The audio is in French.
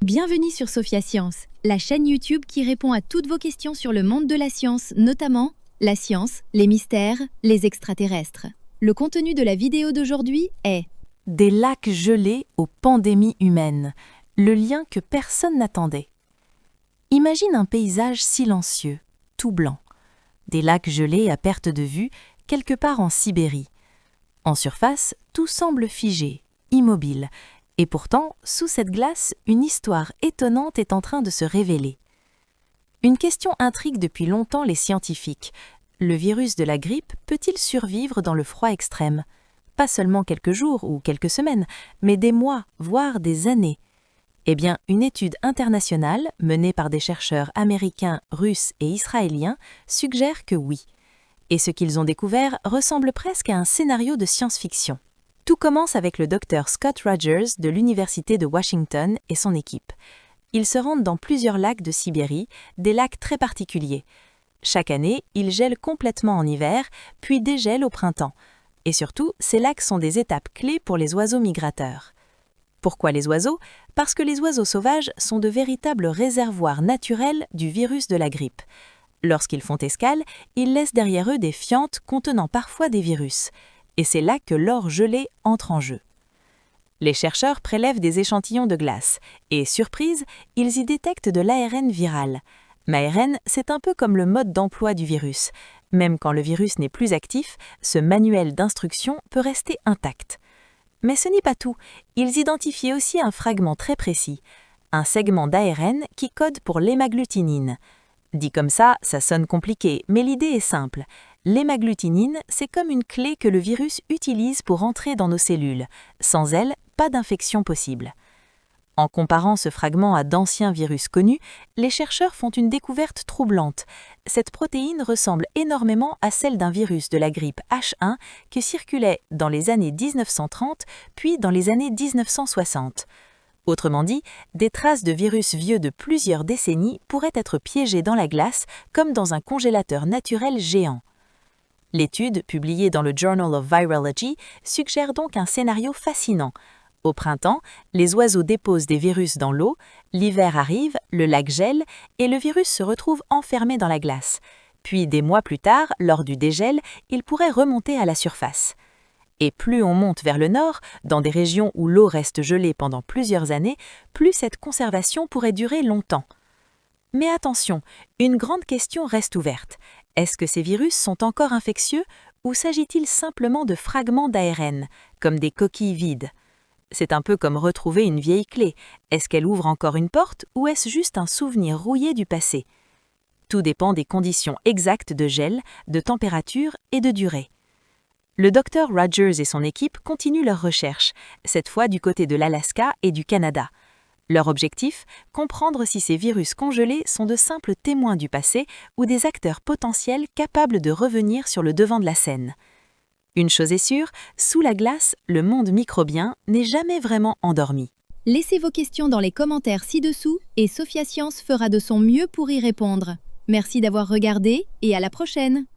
Bienvenue sur Sophia Science, la chaîne YouTube qui répond à toutes vos questions sur le monde de la science, notamment la science, les mystères, les extraterrestres. Le contenu de la vidéo d'aujourd'hui est Des lacs gelés aux pandémies humaines, le lien que personne n'attendait. Imagine un paysage silencieux, tout blanc. Des lacs gelés à perte de vue, quelque part en Sibérie. En surface, tout semble figé, immobile, et pourtant, sous cette glace, une histoire étonnante est en train de se révéler. Une question intrigue depuis longtemps les scientifiques. Le virus de la grippe peut-il survivre dans le froid extrême ? Pas seulement quelques jours ou quelques semaines, mais des mois, voire des années. Eh bien, une étude internationale, menée par des chercheurs américains, russes et israéliens, suggère que oui. Et ce qu'ils ont découvert ressemble presque à un scénario de science-fiction. Tout commence avec le docteur Scott Rogers de l'Université de Washington et son équipe. Ils se rendent dans plusieurs lacs de Sibérie, des lacs très particuliers. Chaque année, ils gèlent complètement en hiver, puis dégèlent au printemps. Et surtout, ces lacs sont des étapes clés pour les oiseaux migrateurs. Pourquoi les oiseaux ? Parce que les oiseaux sauvages sont de véritables réservoirs naturels du virus de la grippe. Lorsqu'ils font escale, ils laissent derrière eux des fientes contenant parfois des virus. Et c'est là que l'or gelé entre en jeu. Les chercheurs prélèvent des échantillons de glace et, surprise, ils y détectent de l'ARN viral. L'ARN, c'est un peu comme le mode d'emploi du virus. Même quand le virus n'est plus actif, ce manuel d'instruction peut rester intact. Mais ce n'est pas tout, ils identifient aussi un fragment très précis, un segment d'ARN qui code pour l'hémagglutinine. Dit comme ça sonne compliqué, mais l'idée est simple. L'hémagglutinine, c'est comme une clé que le virus utilise pour entrer dans nos cellules. Sans elle, pas d'infection possible. En comparant ce fragment à d'anciens virus connus, les chercheurs font une découverte troublante. Cette protéine ressemble énormément à celle d'un virus de la grippe H1 qui circulait dans les années 1930 puis dans les années 1960. Autrement dit, des traces de virus vieux de plusieurs décennies pourraient être piégées dans la glace comme dans un congélateur naturel géant. L'étude, publiée dans le Journal of Virology, suggère donc un scénario fascinant. Au printemps, les oiseaux déposent des virus dans l'eau, l'hiver arrive, le lac gèle et le virus se retrouve enfermé dans la glace. Puis des mois plus tard, lors du dégel, il pourrait remonter à la surface. Et plus on monte vers le nord, dans des régions où l'eau reste gelée pendant plusieurs années, plus cette conservation pourrait durer longtemps. Mais attention, une grande question reste ouverte. Est-ce que ces virus sont encore infectieux ou s'agit-il simplement de fragments d'ARN, comme des coquilles vides ? C'est un peu comme retrouver une vieille clé. Est-ce qu'elle ouvre encore une porte ou est-ce juste un souvenir rouillé du passé ? Tout dépend des conditions exactes de gel, de température et de durée. Le docteur Rogers et son équipe continuent leurs recherches, cette fois du côté de l'Alaska et du Canada. Leur objectif, comprendre si ces virus congelés sont de simples témoins du passé ou des acteurs potentiels capables de revenir sur le devant de la scène. Une chose est sûre, sous la glace, le monde microbien n'est jamais vraiment endormi. Laissez vos questions dans les commentaires ci-dessous et Sophia Science fera de son mieux pour y répondre. Merci d'avoir regardé et à la prochaine.